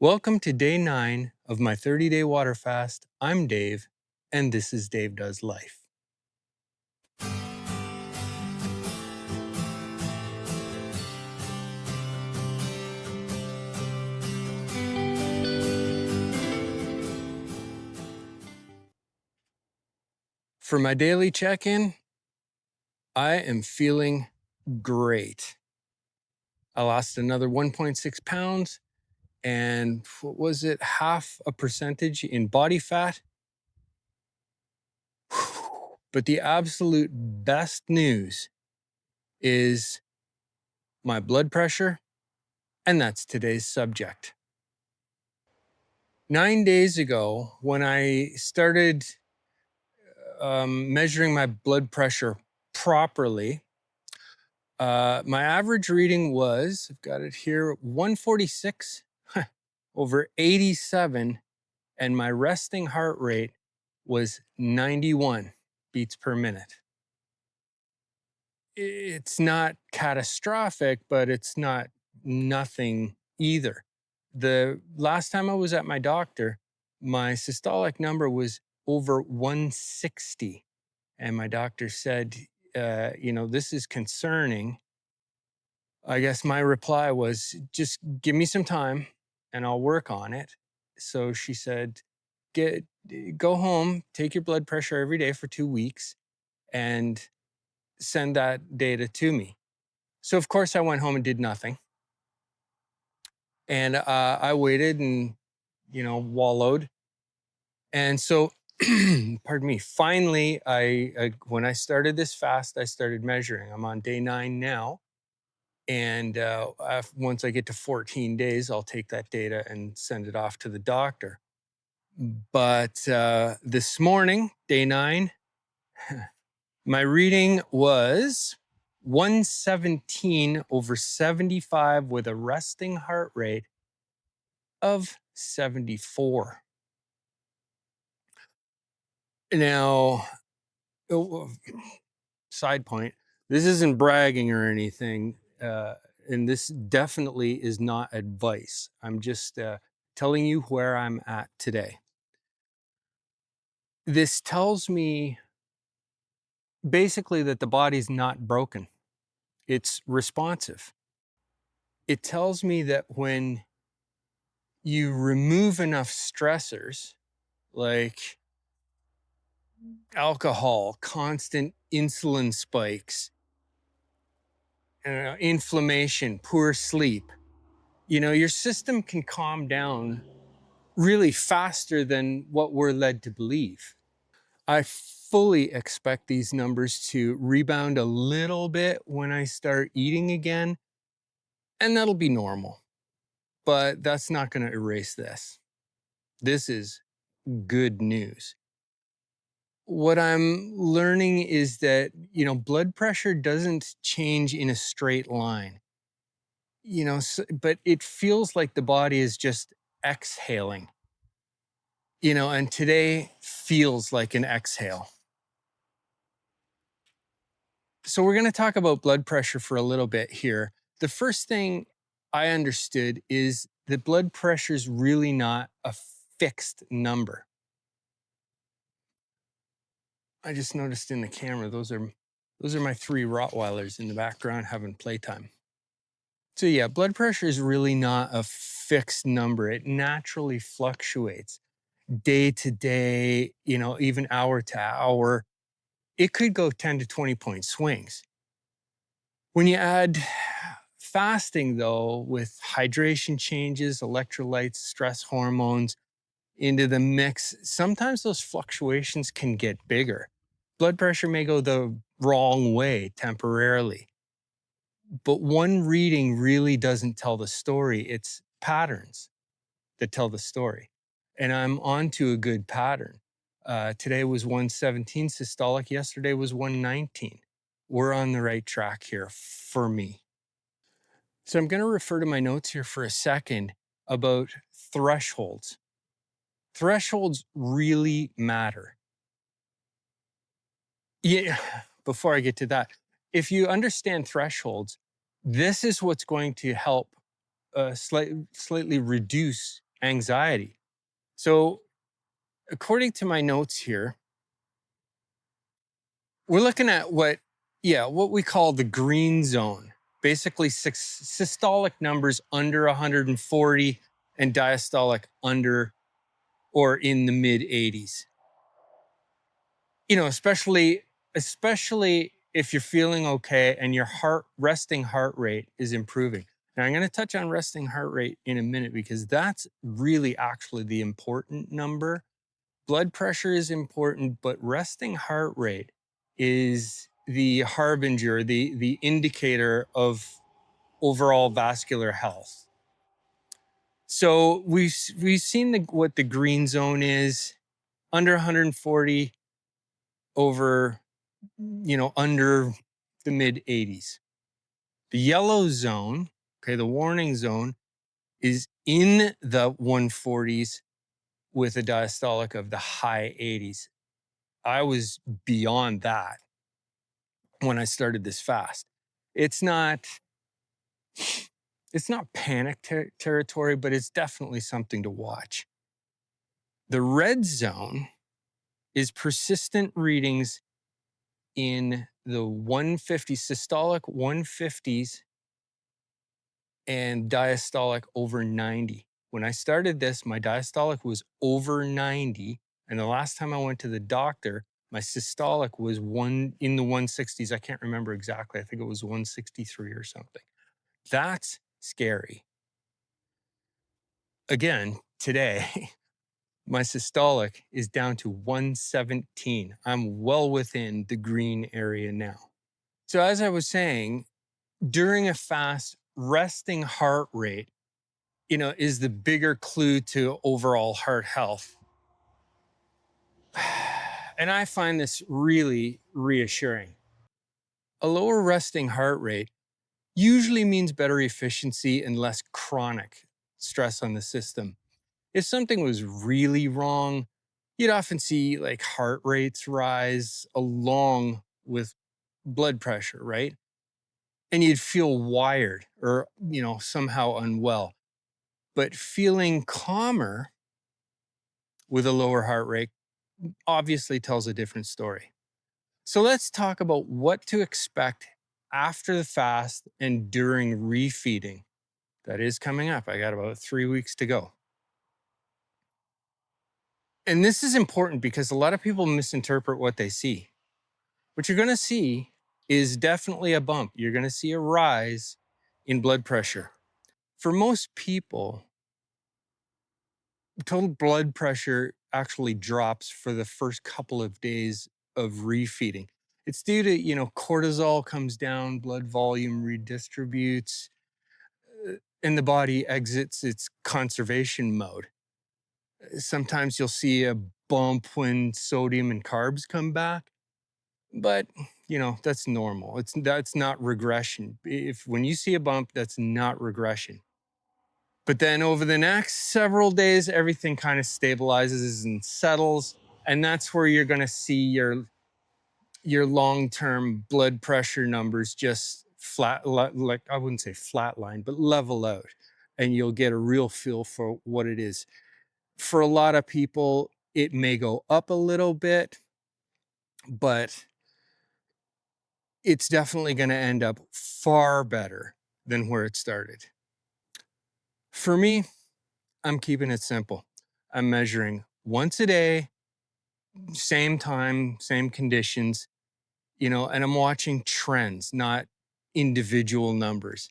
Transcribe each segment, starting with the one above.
Welcome to day 9 of my 30-day water fast. I'm Dave, and this is Dave Does Life. For my daily check-in, I am feeling great. I lost another 1.6 pounds and what was it, half a percentage in body fat. But the absolute best news is my blood pressure, and that's today's subject. 9 days ago, when I started measuring my blood pressure properly, my average reading was, I've got it here, 146 over 87, and my resting heart rate was 91 beats per minute. It's not catastrophic, but it's not nothing either. The last time I was at my doctor, my systolic number was over 160. And my doctor said, this is concerning. I guess my reply was, just give me some time and I'll work on it. So she said, go home, take your blood pressure every day for 2 weeks and send that data to me. So of course I went home and did nothing. And I waited and, wallowed. And so, pardon me, finally, when I started this fast, I started measuring. I'm on day 9 now. And once I get to 14 days, I'll take that data and send it off to the doctor. But this morning, day 9, my reading was 117 over 75 with a resting heart rate of 74. Now, side point, this isn't bragging or anything, and this definitely is not advice. I'm just telling you where I'm at today. This tells me basically that the body's not broken. It's responsive. It tells me that when you remove enough stressors like alcohol, constant insulin spikes, inflammation, poor sleep, your system can calm down really faster than what we're led to believe. I fully expect these numbers to rebound a little bit when I start eating again, and that'll be normal. But that's not going to erase this. This is good news. What I'm learning is that, blood pressure doesn't change in a straight line. But it feels like the body is just exhaling. And today feels like an exhale. So we're going to talk about blood pressure for a little bit here. The first thing I understood is that blood pressure is really not a fixed number. I just noticed in the camera, those are my 3 Rottweilers in the background having playtime. So yeah, blood pressure is really not a fixed number. It naturally fluctuates day to day, even hour to hour. It could go 10 to 20 point swings. When you add fasting, though, with hydration changes, electrolytes, stress hormones into the mix, sometimes those fluctuations can get bigger. Blood pressure may go the wrong way temporarily. But one reading really doesn't tell the story. It's patterns that tell the story. And I'm onto a good pattern. Today was 117 systolic. Yesterday was 119. We're on the right track here for me. So I'm going to refer to my notes here for a second about thresholds. Thresholds really matter. Yeah, before I get to that, if you understand thresholds, this is what's going to help slightly reduce anxiety. So, according to my notes here, we're looking at what we call the green zone. Basically, systolic numbers under 140 and diastolic under or in the mid 80s. Especially if you're feeling okay and your resting heart rate is improving. Now, I'm going to touch on resting heart rate in a minute because that's really actually the important number. Blood pressure is important, but resting heart rate is the harbinger, the indicator of overall vascular health. So we've seen what the green zone is, under 140, over under the mid 80s. The yellow zone, okay, the warning zone, is in the 140s with a diastolic of the high 80s. I was beyond that when I started this fast. It's not panic territory, but it's definitely something to watch. The red zone is persistent readings in the 150 systolic 150s and diastolic over 90. When I started this, my diastolic was over 90. And the last time I went to the doctor, my systolic was in the 160s. I can't remember exactly. I think it was 163 or something. That's scary. Again, today, my systolic is down to 117. I'm well within the green area now. So as I was saying, during a fast, resting heart rate, is the bigger clue to overall heart health. And I find this really reassuring. A lower resting heart rate usually means better efficiency and less chronic stress on the system. If something was really wrong, you'd often see like heart rates rise along with blood pressure, right? And you'd feel wired or, somehow unwell. But feeling calmer with a lower heart rate obviously tells a different story. So let's talk about what to expect after the fast and during refeeding. That is coming up. I got about 3 weeks to go. And this is important because a lot of people misinterpret what they see. What you're going to see is definitely a bump. You're going to see a rise in blood pressure. For most people, total blood pressure actually drops for the first couple of days of refeeding. It's due to, cortisol comes down, blood volume redistributes, and the body exits its conservation mode. Sometimes you'll see a bump when sodium and carbs come back, but that's normal. That's not regression. If when you see a bump, that's not regression. But then over the next several days, everything kind of stabilizes and settles. And that's where you're going to see your long-term blood pressure numbers just like I wouldn't say flatline, but level out. And you'll get a real feel for what it is. For a lot of people, it may go up a little bit, but it's definitely going to end up far better than where it started. For me, I'm keeping it simple. I'm measuring once a day, same time, same conditions, and I'm watching trends, not individual numbers.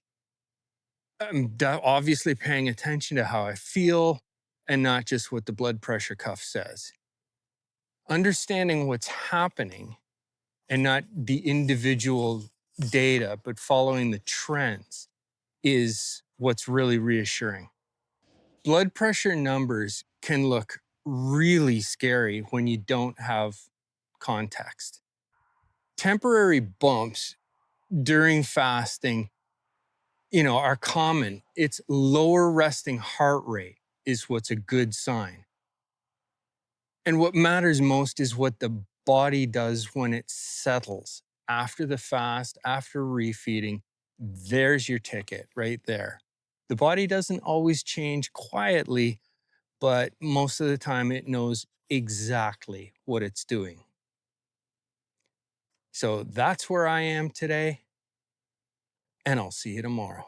I'm obviously paying attention to how I feel and not just what the blood pressure cuff says. Understanding what's happening and not the individual data, but following the trends is what's really reassuring. Blood pressure numbers can look really scary when you don't have context. Temporary bumps during fasting, are common. It's lower resting heart rate is what's a good sign. And what matters most is what the body does when it settles after the fast, after refeeding. There's your ticket right there. The body doesn't always change quietly, but most of the time it knows exactly what it's doing. So that's where I am today, and I'll see you tomorrow.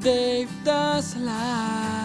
Dave does lie.